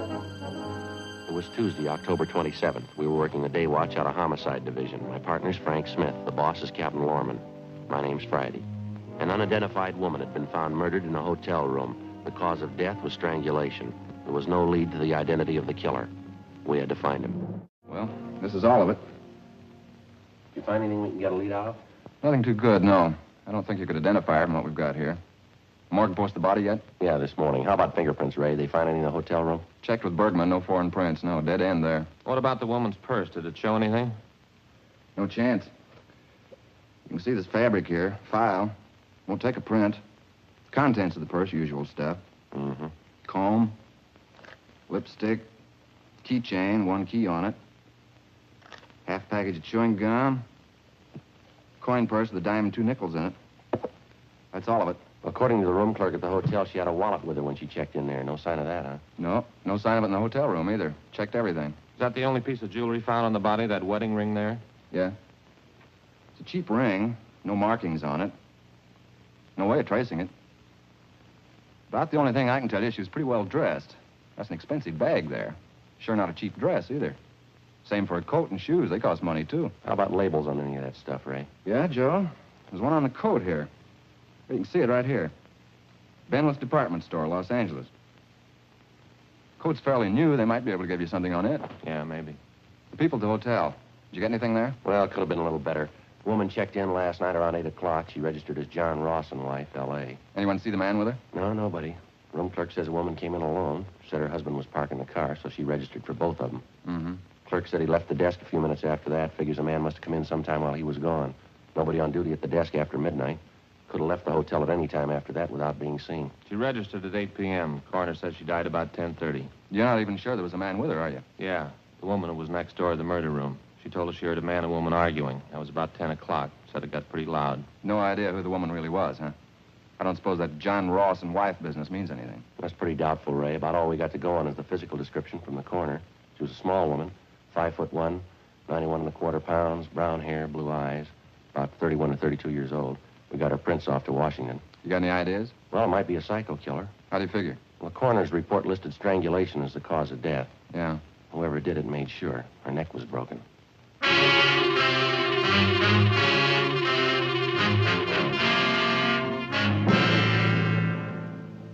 It was Tuesday, October 27th. We were working the day watch out of Homicide Division. My partner's Frank Smith. The boss is Captain Lorman. My name's Friday. An unidentified woman had been found murdered in a hotel room. The cause of death was strangulation. There was no lead to the identity of the killer. We had to find him. Well, this is all of it. You find anything we can get a lead out of? Nothing too good, no. I don't think you could identify her from what we've got here. Morgue post the body yet? Yeah, this morning. How about fingerprints, Ray? They find any in the hotel room? Checked with Bergman, no foreign prints. No, dead end there. What about the woman's purse? Did it show anything? No chance. You can see this fabric here, file. Won't take a print. Contents of the purse, usual stuff. Mm-hmm. Comb, lipstick, keychain, one key on it. Half package of chewing gum. Coin purse with a dime and 2 nickels in it. That's all of it. According to the room clerk at the hotel, she had a wallet with her when she checked in there. No sign of that, huh? No, no sign of it in the hotel room either. Checked everything. Is that the only piece of jewelry found on the body, that wedding ring there? Yeah. It's a cheap ring. No markings on it. No way of tracing it. About the only thing I can tell you, she was pretty well dressed. That's an expensive bag there. Sure not a cheap dress either. Same for a coat and shoes. They cost money, too. How about labels on any of that stuff, Ray? Yeah, Joe. There's one on the coat here. You can see it right here. Benless Department Store, Los Angeles. Coat's fairly new. They might be able to give you something on it. Yeah, maybe. The people at the hotel. Did you get anything there? Well, it could have been a little better. The woman checked in last night around 8 o'clock. She registered as John Ross and wife, L.A. Anyone see the man with her? No, nobody. Room clerk says a woman came in alone. Said her husband was parking the car, so she registered for both of them. Mm-hmm. Clerk said he left the desk a few minutes after that. Figures a man must have come in sometime while he was gone. Nobody on duty at the desk after midnight. Could have left the hotel at any time after that without being seen. She registered at 8 p.m. Coroner said she died about 10:30. You're not even sure there was a man with her, are you? Yeah, the woman who was next door to the murder room. She told us she heard a man and woman arguing. That was about 10 o'clock. Said it got pretty loud. No idea who the woman really was, huh? I don't suppose that John Ross and wife business means anything. That's pretty doubtful, Ray. About all we got to go on is the physical description from the coroner. She was a small woman, 5'1", 91 1/4 pounds, brown hair, blue eyes, about 31 or 32 years old. We got her prints off to Washington. You got any ideas? Well, it might be a psycho killer. How do you figure? Well, the coroner's report listed strangulation as the cause of death. Yeah. Whoever did it made sure. Her neck was broken.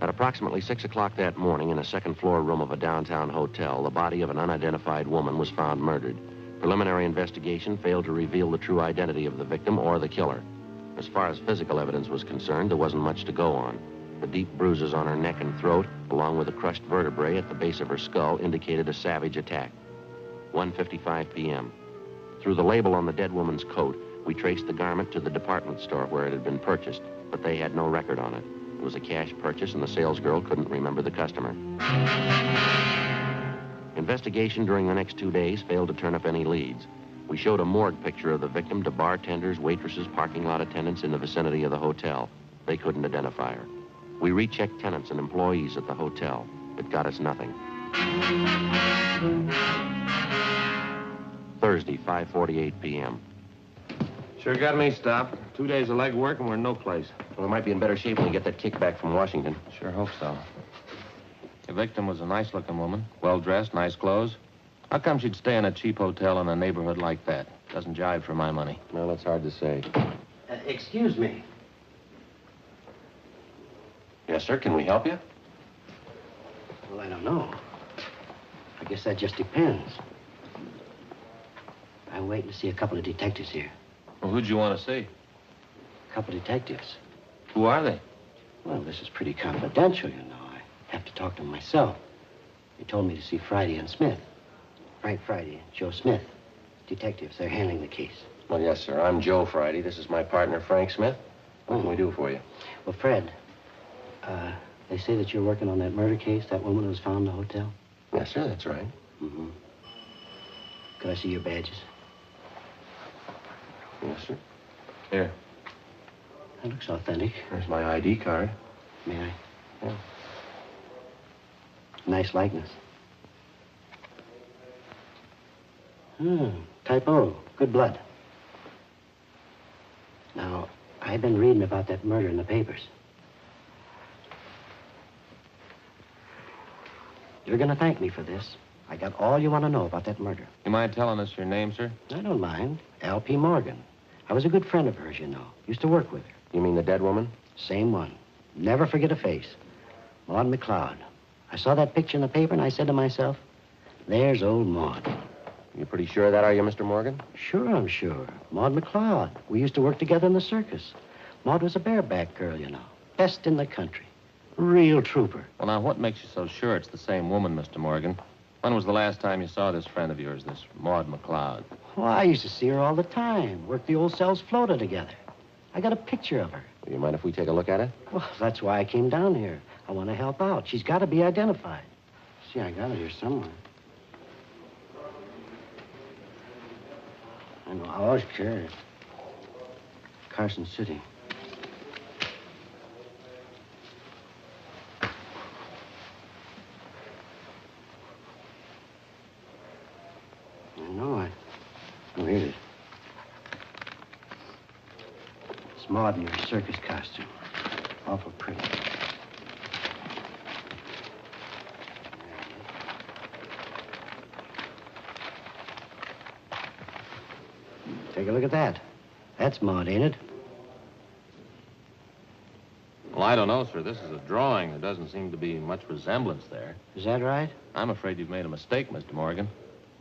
At approximately 6 o'clock that morning, in a second-floor room of a downtown hotel, the body of an unidentified woman was found murdered. Preliminary investigation failed to reveal the true identity of the victim or the killer. As far as physical evidence was concerned, there wasn't much to go on. The deep bruises on her neck and throat, along with the crushed vertebrae at the base of her skull, indicated a savage attack. 1:55 p.m. Through the label on the dead woman's coat, we traced the garment to the department store where it had been purchased, but they had no record on it. It was a cash purchase, and the salesgirl couldn't remember the customer. Investigation during the next 2 days failed to turn up any leads. We showed a morgue picture of the victim to bartenders, waitresses, parking lot attendants in the vicinity of the hotel. They couldn't identify her. We rechecked tenants and employees at the hotel. It got us nothing. Thursday, 5:48 p.m. Sure got me stopped. 2 days of legwork and we're in no place. Well, we might be in better shape when we get that kickback from Washington. Sure hope so. The victim was a nice-looking woman, well-dressed, nice clothes. How come she'd stay in a cheap hotel in a neighborhood like that? Doesn't jive for my money. Well, it's hard to say. Excuse me. Yes, sir. Can we help you? Well, I don't know. I guess that just depends. I'm waiting to see a couple of detectives here. Well, who'd you want to see? A couple of detectives. Who are they? Well, this is pretty confidential, you know. I have to talk to them myself. They told me to see Friday and Smith. Frank Friday and Joe Smith. Detectives, they're handling the case. Well, yes, sir. I'm Joe Friday. This is my partner, Frank Smith. What can we do for you? Well, Fred, they say that you're working on that murder case, that woman who was found in the hotel? Yes, sir. That's right. Mm-hmm. Could I see your badges? Yes, sir. Here. That looks authentic. There's my ID card. May I? Yeah. Nice likeness. Typo. Good blood. Now, I've been reading about that murder in the papers. You're going to thank me for this. I got all you want to know about that murder. You mind telling us your name, sir? I don't mind. L.P. Morgan. I was a good friend of hers, you know. Used to work with her. You mean the dead woman? Same one. Never forget a face. Maud McLeod. I saw that picture in the paper, and I said to myself, there's old Maud. You pretty sure of that, are you, Mr. Morgan? Sure, I'm sure. Maud McLeod. We used to work together in the circus. Maud was a bareback girl, you know. Best in the country. Real trooper. Well, now, what makes you so sure it's the same woman, Mr. Morgan? When was the last time you saw this friend of yours, this Maud McLeod? Well, I used to see her all the time. Worked the old cells floater together. I got a picture of her. Do you mind if we take a look at it? Well, that's why I came down here. I want to help out. She's got to be identified. See, I got it here somewhere. I know. Oh, sure. Carson City. I know. Oh, here it is. It's Maud in her circus costume. Awful pretty. Take a look at that. That's Maud, ain't it? Well, I don't know, sir. This is a drawing. There doesn't seem to be much resemblance there. Is that right? I'm afraid you've made a mistake, Mr. Morgan.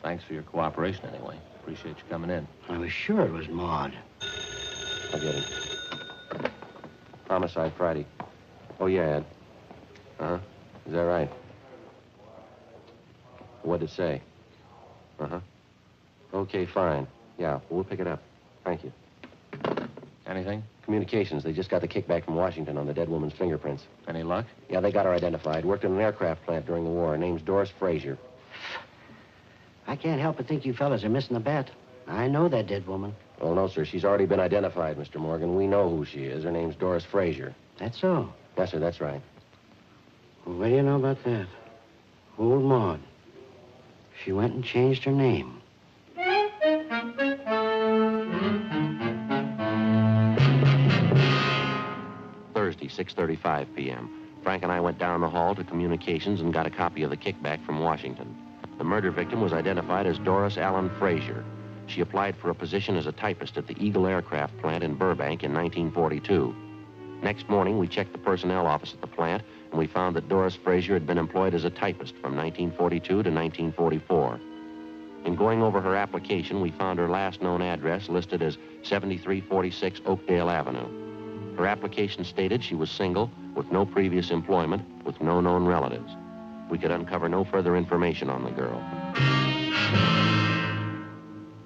Thanks for your cooperation, anyway. Appreciate you coming in. I was sure it was Maud. I'll get it. Homicide Friday. Oh, yeah, Ed. Uh-huh. Is that right? What'd it say? Uh-huh. Okay, fine. Yeah, we'll pick it up. Thank you. Anything? Communications. They just got the kickback from Washington on the dead woman's fingerprints. Any luck? Yeah, they got her identified. Worked in an aircraft plant during the war. Her name's Doris Frazier. I can't help but think you fellas are missing the bet. I know that dead woman. Oh, no, sir. She's already been identified, Mr. Morgan. We know who she is. Her name's Doris Frazier. That's so. Yes, sir, that's right. Well, what do you know about that? Old Maud. She went and changed her name. Thursday, 6:35 p.m. Frank and I went down the hall to communications and got a copy of the kickback from Washington. The murder victim was identified as Doris Allen Frazier. She applied for a position as a typist at the Eagle Aircraft Plant in Burbank in 1942. Next morning, we checked the personnel office at the plant, and we found that Doris Frazier had been employed as a typist from 1942 to 1944. In going over her application, we found her last known address listed as 7346 Oakdale Avenue. Her application stated she was single, with no previous employment, with no known relatives. We could uncover no further information on the girl.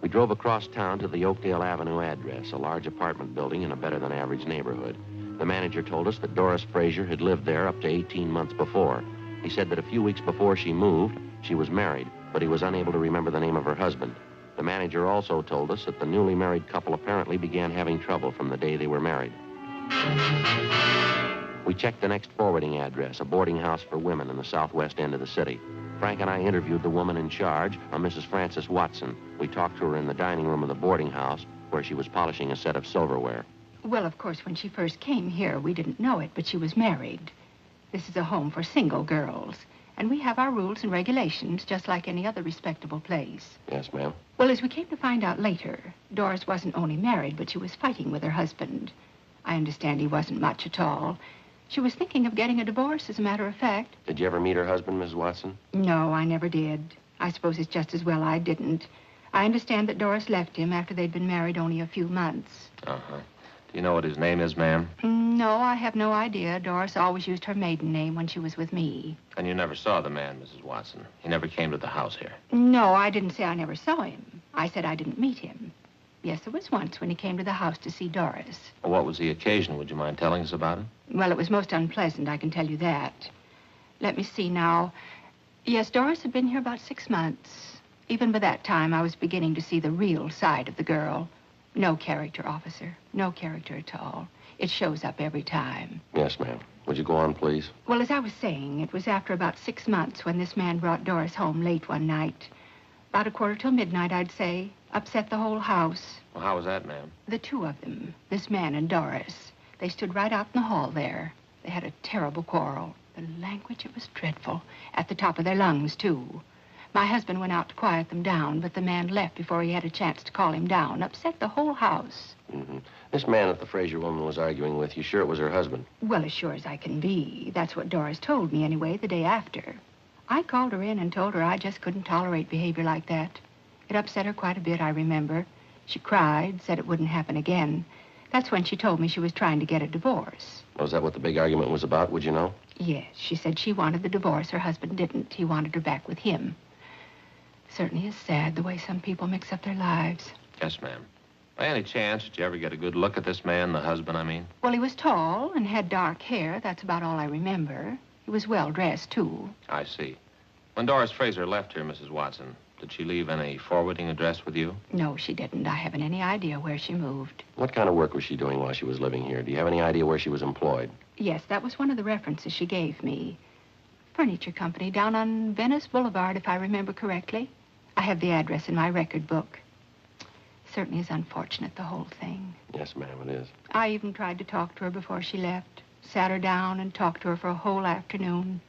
We drove across town to the Oakdale Avenue address, a large apartment building in a better-than-average neighborhood. The manager told us that Doris Frazier had lived there up to 18 months before. He said that a few weeks before she moved, she was married, but he was unable to remember the name of her husband. The manager also told us that the newly married couple apparently began having trouble from the day they were married. We checked the next forwarding address, a boarding house for women in the southwest end of the city. Frank and I interviewed the woman in charge, a Mrs. Frances Watson. We talked to her in the dining room of the boarding house, where she was polishing a set of silverware. Well, of course, when she first came here, we didn't know it, but she was married. This is a home for single girls, and we have our rules and regulations, just like any other respectable place. Yes, ma'am. Well, as we came to find out later, Doris wasn't only married, but she was fighting with her husband. I understand he wasn't much at all. She was thinking of getting a divorce, as a matter of fact. Did you ever meet her husband, Mrs. Watson? No, I never did. I suppose it's just as well I didn't. I understand that Doris left him after they'd been married only a few months. Uh-huh. Do you know what his name is, ma'am? No, I have no idea. Doris always used her maiden name when she was with me. And you never saw the man, Mrs. Watson. He never came to the house here. No, I didn't say I never saw him. I said I didn't meet him. Yes, there was once when he came to the house to see Doris. Well, what was the occasion? Would you mind telling us about it? Well, it was most unpleasant, I can tell you that. Let me see now. Yes, Doris had been here about 6 months. Even by that time, I was beginning to see the real side of the girl. No character, officer. No character at all. It shows up every time. Yes, ma'am. Would you go on, please? Well, as I was saying, it was after about 6 months when this man brought Doris home late one night. About 1:45, I'd say. Upset the whole house. Well, how was that, ma'am? The two of them, this man and Doris, they stood right out in the hall there. They had a terrible quarrel. The language, it was dreadful. At the top of their lungs, too. My husband went out to quiet them down, but the man left before he had a chance to calm him down. Upset the whole house. Mm-hmm. This man that the Fraser woman was arguing with, you sure it was her husband? Well, as sure as I can be. That's what Doris told me, anyway, the day after. I called her in and told her I just couldn't tolerate behavior like that. It upset her quite a bit, I remember. She cried, said it wouldn't happen again. That's when she told me she was trying to get a divorce. Was that what the big argument was about, would you know? Yes, she said she wanted the divorce. Her husband didn't. He wanted her back with him. Certainly is sad the way some people mix up their lives. Yes, ma'am. By any chance, did you ever get a good look at this man, the husband, I mean? Well, he was tall and had dark hair. That's about all I remember. He was well-dressed, too. I see. When Doris Fraser left here, Mrs. Watson, did she leave any forwarding address with you? No, she didn't. I haven't any idea where she moved. What kind of work was she doing while she was living here? Do you have any idea where she was employed? Yes, that was one of the references she gave me. Furniture company down on Venice Boulevard, if I remember correctly. I have the address in my record book. Certainly is unfortunate, the whole thing. Yes, ma'am, it is. I even tried to talk to her before she left. Sat her down and talked to her for a whole afternoon.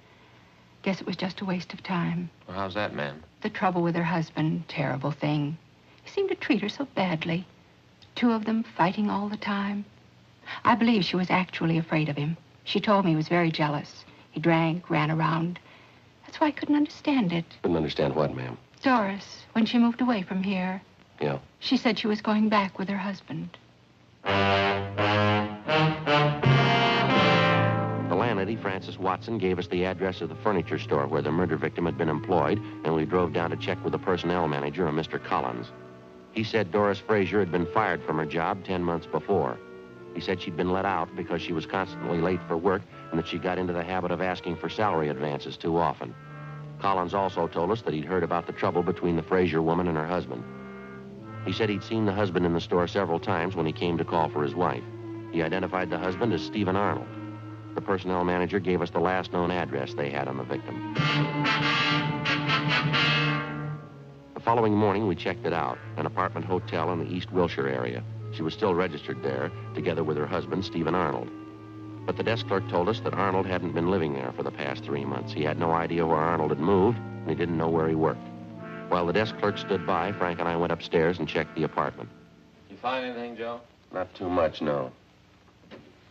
Guess it was just a waste of time. Well, how's that, ma'am? The trouble with her husband, terrible thing. He seemed to treat her so badly. Two of them fighting all the time. I believe she was actually afraid of him. She told me he was very jealous. He drank, ran around. That's why I couldn't understand it. Couldn't understand what, ma'am? Doris, when she moved away from here, Yeah. she said she was going back with her husband. The landlady, Frances Watson, gave us the address of the furniture store where the murder victim had been employed, and we drove down to check with the personnel manager, a Mr. Collins. He said Doris Fraser had been fired from her job 10 months before. He said she'd been let out because she was constantly late for work and that she got into the habit of asking for salary advances too often. Collins also told us that he'd heard about the trouble between the Fraser woman and her husband. He said he'd seen the husband in the store several times when he came to call for his wife. He identified the husband as Stephen Arnold. The personnel manager gave us the last known address they had on the victim. The following morning, we checked it out, an apartment hotel in the East Wilshire area. She was still registered there, together with her husband, Stephen Arnold. But the desk clerk told us that Arnold hadn't been living there for the past 3 months. He had no idea where Arnold had moved, and he didn't know where he worked. While the desk clerk stood by, Frank and I went upstairs and checked the apartment. You find anything, Joe? Not too much, no.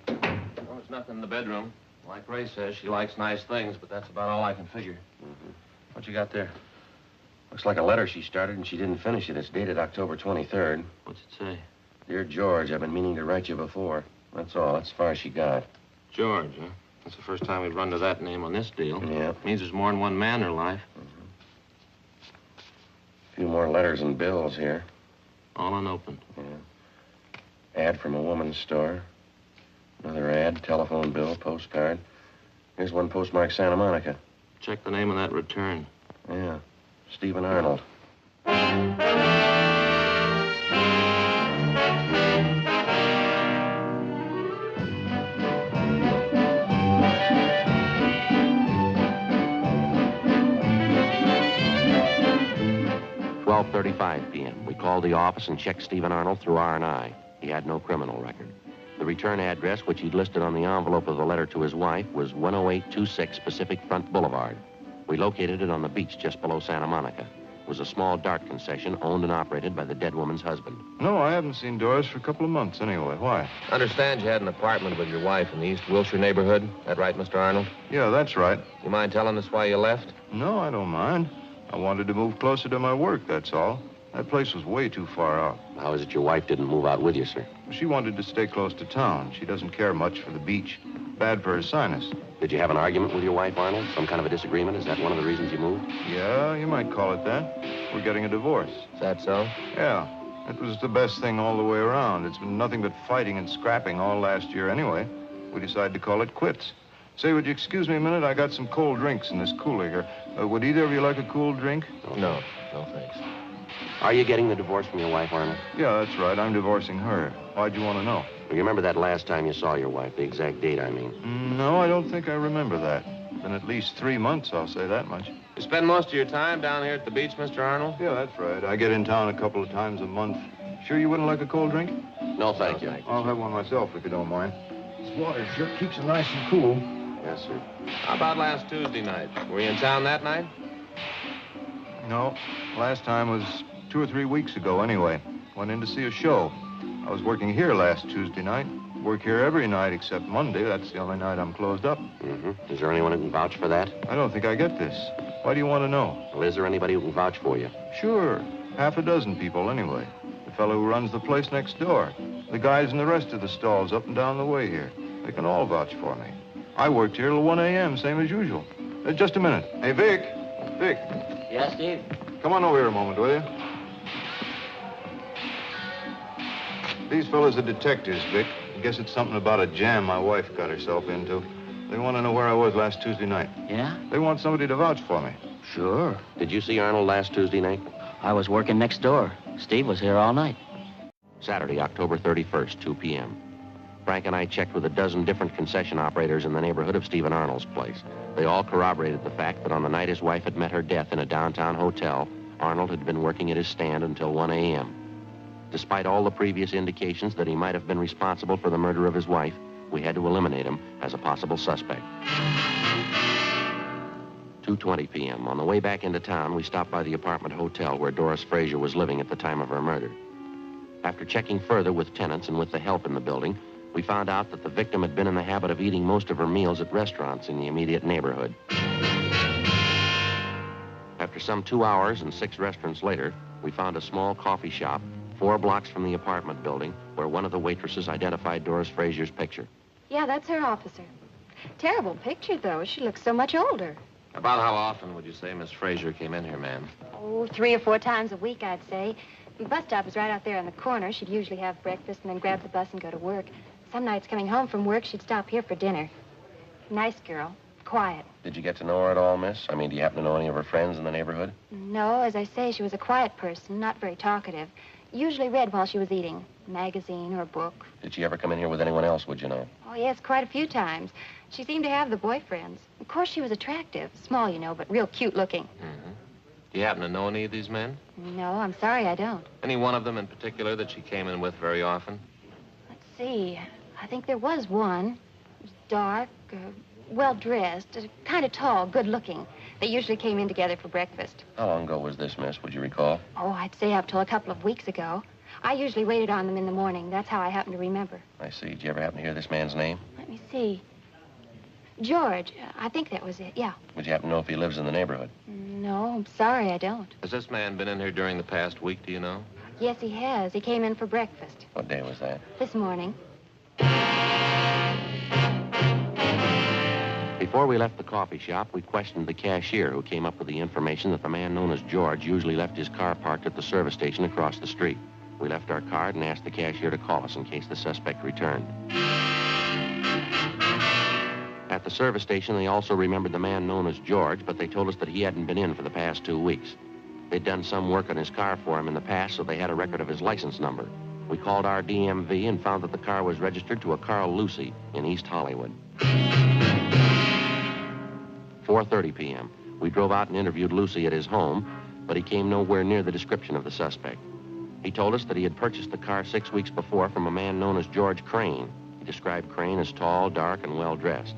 Well, there's nothing in the bedroom. Like Ray says, she likes nice things, but that's about all I can figure. Mm-hmm. What you got there? Looks like a letter she started and she didn't finish it. It's dated October 23rd. What's it say? Dear George, I've been meaning to write you before. That's all. That's as far as she got. George, huh? That's the first time we've run to that name on this deal. Yeah. Means there's more than one man in her life. A few more letters and bills here. All unopened. Yeah. Ad from a woman's store. Another ad, telephone bill, postcard. Here's one postmarked Santa Monica. Check the name of that return. Yeah. Stephen Arnold. 12:35 p.m. We called the office and checked Stephen Arnold through R&I. He had no criminal record. The return address, which he'd listed on the envelope of the letter to his wife, was 10826 Pacific Front Boulevard. We located it on the beach just below Santa Monica. It was a small dart concession owned and operated by the dead woman's husband. No, I haven't seen Doris for a couple of months anyway. Why? Understand you had an apartment with your wife in the East Wilshire neighborhood. That right, Mr. Arnold? Yeah, that's right. You mind telling us why you left? No, I don't mind. I wanted to move closer to my work, that's all. That place was way too far out. How is it your wife didn't move out with you, sir? She wanted to stay close to town. She doesn't care much for the beach. Bad for her sinus. Did you have an argument with your wife, Arnold? Some kind of a disagreement? Is that one of the reasons you moved? Yeah, you might call it that. We're getting a divorce. Is that so? Yeah. It was the best thing all the way around. It's been nothing but fighting and scrapping all last year anyway. We decided to call it quits. Say, would you excuse me a minute? I got some cold drinks in this cooler here. Would either of you like a cool drink? No, thanks. Are you getting the divorce from your wife, Arnold? Yeah, that's right. I'm divorcing her. Why'd you want to know? You remember that last time you saw your wife, the exact date, I mean? No, I don't think I remember that. Been at least 3 months, I'll say that much. You spend most of your time down here at the beach, Mr. Arnold? Yeah, that's right. I get in town a couple of times a month. Sure you wouldn't like a cold drink? No, thank you. I'll have one myself, if you don't mind. This water sure keeps it nice and cool. Yes, sir. How about last Tuesday night? Were you in town that night? No. Last time was 2 or 3 weeks ago, anyway. Went in to see a show. I was working here last Tuesday night. Work here every night except Monday. That's the only night I'm closed up. Mm-hmm. Is there anyone who can vouch for that? I don't think I get this. Why do you want to know? Well, is there anybody who can vouch for you? Sure. Half a dozen people, anyway. The fellow who runs the place next door. The guys in the rest of the stalls up and down the way here. They can all vouch for me. I worked here till 1 a.m., same as usual. Just a minute. Hey, Vic. Vic. Yeah, Steve? Come on over here a moment, will you? These fellas are detectives, Vic. I guess it's something about a jam my wife got herself into. They want to know where I was last Tuesday night. Yeah? They want somebody to vouch for me. Sure. Did you see Arnold last Tuesday night? I was working next door. Steve was here all night. Saturday, October 31st, 2 p.m. Frank and I checked with a dozen different concession operators in the neighborhood of Stephen Arnold's place. They all corroborated the fact that on the night his wife had met her death in a downtown hotel, Arnold had been working at his stand until 1 a.m. Despite all the previous indications that he might have been responsible for the murder of his wife, we had to eliminate him as a possible suspect. 2:20 p.m. On the way back into town, we stopped by the apartment hotel where Doris Frazier was living at the time of her murder. After checking further with tenants and with the help in the building, we found out that the victim had been in the habit of eating most of her meals at restaurants in the immediate neighborhood. After some 2 hours and 6 restaurants later, we found a small coffee shop 4 blocks from the apartment building where one of the waitresses identified Doris Frazier's picture. Yeah, that's her, officer. Terrible picture, though. She looks so much older. About how often would you say Miss Frazier came in here, ma'am? Oh, 3 or 4 times a week, I'd say. The bus stop is right out there on the corner. She'd usually have breakfast and then grab the bus and go to work. Some nights coming home from work, she'd stop here for dinner. Nice girl. Quiet. Did you get to know her at all, miss? I mean, do you happen to know any of her friends in the neighborhood? No, as I say, she was a quiet person, not very talkative. Usually read while she was eating. A magazine or a book. Did she ever come in here with anyone else, would you know? Oh, yes, quite a few times. She seemed to have the boyfriends. Of course, she was attractive. Small, you know, but real cute looking. Mm-hmm. Do you happen to know any of these men? No, I'm sorry, I don't. Any one of them in particular that she came in with very often? Let's see. I think there was one. It was dark, well-dressed, kind of tall, good-looking. They usually came in together for breakfast. How long ago was this, miss? Would you recall? Oh, I'd say up till a couple of weeks ago. I usually waited on them in the morning. That's how I happen to remember. I see. Did you ever happen to hear this man's name? Let me see. George. I think that was it, yeah. Would you happen to know if he lives in the neighborhood? No, I'm sorry, I don't. Has this man been in here during the past week, do you know? Yes, he has. He came in for breakfast. What day was that? This morning. Before we left the coffee shop, we questioned the cashier who came up with the information that the man known as George usually left his car parked at the service station across the street. We left our card and asked the cashier to call us in case the suspect returned. At the service station, they also remembered the man known as George, but they told us that he hadn't been in for the past 2 weeks. They'd done some work on his car for him in the past, so they had a record of his license number. We called our DMV and found that the car was registered to a Carl Lucy in East Hollywood. 4:30 p.m. We drove out and interviewed Lucy at his home, but he came nowhere near the description of the suspect. He told us that he had purchased the car 6 weeks before from a man known as George Crane. He described Crane as tall, dark, and well-dressed.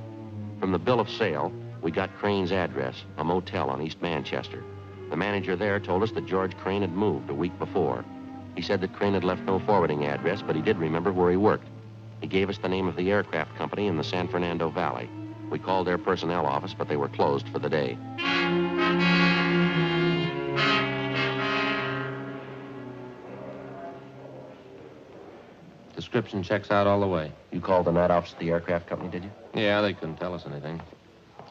From the bill of sale, we got Crane's address, a motel on East Manchester. The manager there told us that George Crane had moved a week before. He said that Crane had left no forwarding address, but he did remember where he worked. He gave us the name of the aircraft company in the San Fernando Valley. We called their personnel office, but they were closed for the day. Description checks out all the way. You called the night office at the aircraft company, did you? Yeah, they couldn't tell us anything.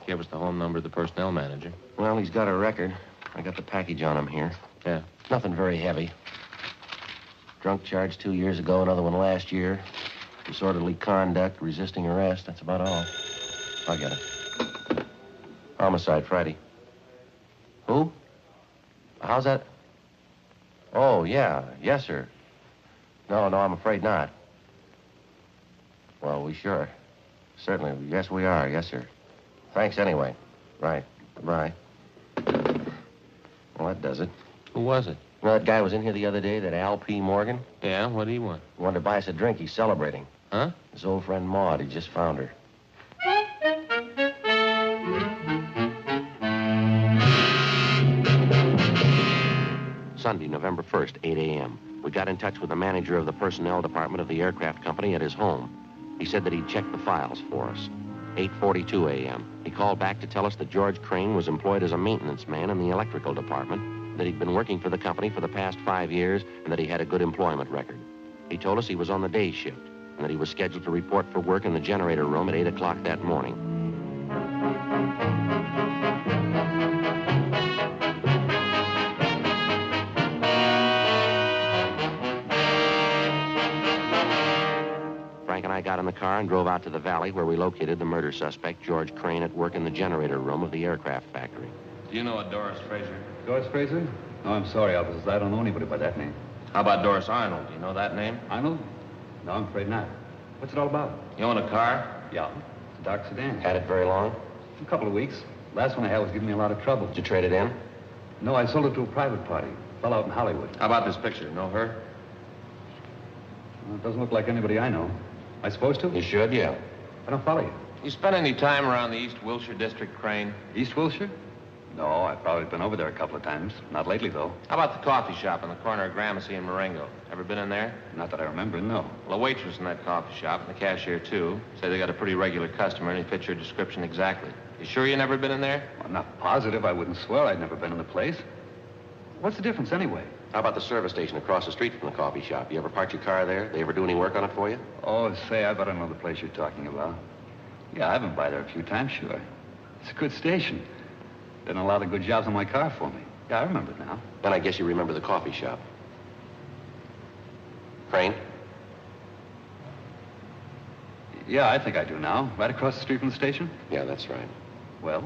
Gave us the home number of the personnel manager. Well, he's got a record. I got the package on him here. Yeah. Nothing very heavy. Drunk charge 2 years ago, another one last year. Disorderly conduct, resisting arrest. That's about all. I get it. Homicide, Friday. Who? How's that? Oh, yeah. Yes, sir. No, I'm afraid not. Well, we sure. Certainly. Yes, we are. Yes, sir. Thanks anyway. Right. Goodbye. Well, that does it. Who was it? You know that guy was in here the other day, that Al P. Morgan? Yeah, what do he want? He wanted to buy us a drink. He's celebrating. Huh? His old friend Maud. He just found her. Sunday, November 1st, 8 a.m. We got in touch with the manager of the personnel department of the aircraft company at his home. He said that he'd checked the files for us. 8:42 a.m. He called back to tell us that George Crane was employed as a maintenance man in the electrical department, that he'd been working for the company for the past 5 years, and that he had a good employment record. He told us he was on the day shift, and that he was scheduled to report for work in the generator room at 8 o'clock that morning. Frank and I got in the car and drove out to the valley where we located the murder suspect, George Crane, at work in the generator room of the aircraft factory. Do you know a Doris Fraser? Doris Fraser? No, I'm sorry, officers. I don't know anybody by that name. How about Doris Arnold? Do you know that name? Arnold? No, I'm afraid not. What's it all about? You own a car? Yeah, it's a dark sedan. Had it very long? A couple of weeks. Last one I had was giving me a lot of trouble. Did you trade it in? No, I sold it to a private party. Fell out in Hollywood. How about this picture? Know her? Well, it doesn't look like anybody I know. Am I supposed to? You should, yeah. I don't follow you. You spent any time around the East Wilshire district, Crane? East Wilshire? No, I've probably been over there a couple of times. Not lately, though. How about the coffee shop on the corner of Gramercy and Marengo? Ever been in there? Not that I remember, no. Well, a waitress in that coffee shop, and the cashier, too, say they got a pretty regular customer, and he fits your description exactly. You sure you never been in there? Well, I'm not positive. I wouldn't swear I'd never been in the place. What's the difference, anyway? How about the service station across the street from the coffee shop? You ever park your car there? They ever do any work on it for you? Oh, say, I better know the place you're talking about. Yeah, I've been by there a few times, sure. It's a good station. Done a lot of good jobs on my car for me. Yeah, I remember it now. Then I guess you remember the coffee shop. Crane? Yeah, I think I do now. Right across the street from the station? Yeah, that's right. Well,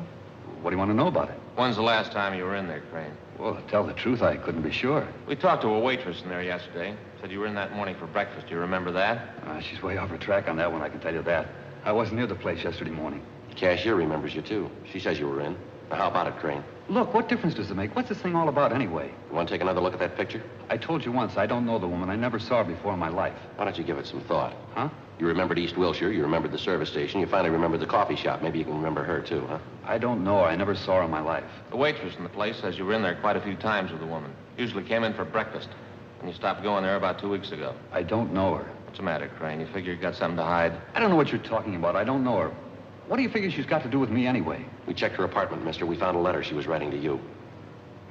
what do you want to know about it? When's the last time you were in there, Crane? Well, to tell the truth, I couldn't be sure. We talked to a waitress in there yesterday. Said you were in that morning for breakfast. Do you remember that? She's way off her track on that one, I can tell you that. I wasn't near the place yesterday morning. The cashier remembers you, too. She says you were in. Now, how about it, Crane? Look, what difference does it make? What's this thing all about anyway? You want to take another look at that picture? I told you once, I don't know the woman. I never saw her before in my life. Why don't you give it some thought? Huh? You remembered East Wilshire, you remembered the service station, you finally remembered the coffee shop. Maybe you can remember her, too, huh? I don't know her. I never saw her in my life. The waitress in the place says you were in there quite a few times with the woman. Usually came in for breakfast. And you stopped going there about 2 weeks ago. I don't know her. What's the matter, Crane? You figure you got something to hide? I don't know what you're talking about. I don't know her. What do you figure she's got to do with me anyway? We checked her apartment, mister. We found a letter she was writing to you.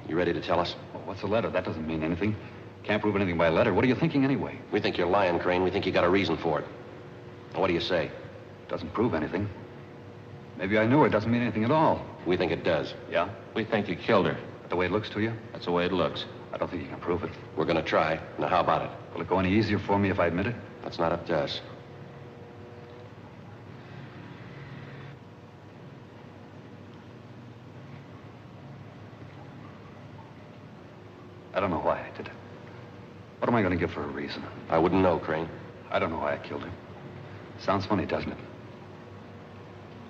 You ready to tell us? Well, what's a letter? That doesn't mean anything. Can't prove anything by a letter. What are you thinking anyway? We think you're lying, Crane. We think you got a reason for it. Now, what do you say? Doesn't prove anything. Maybe I knew her. It doesn't mean anything at all. We think it does. Yeah? We think you killed her. The way it looks to you? That's the way it looks. I don't think you can prove it. We're going to try. Now, how about it? Will it go any easier for me if I admit it? That's not up to us. I don't know why I did it. What am I going to give for a reason? I wouldn't know, Crane. I don't know why I killed her. Sounds funny, doesn't it?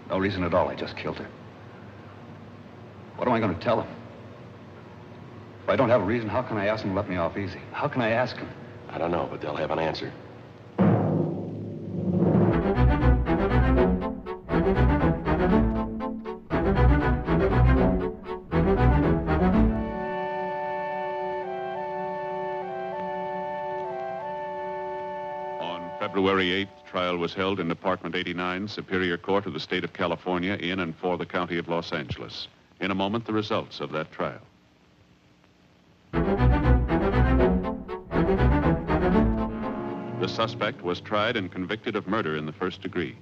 No reason at all. I just killed her. What am I going to tell him? If I don't have a reason, how can I ask him to let me off easy? How can I ask him? I don't know, but they'll have an answer. February 8th, trial was held in Department 89, Superior Court of the State of California, in and for the County of Los Angeles. In a moment, the results of that trial. The suspect was tried and convicted of murder in the first degree.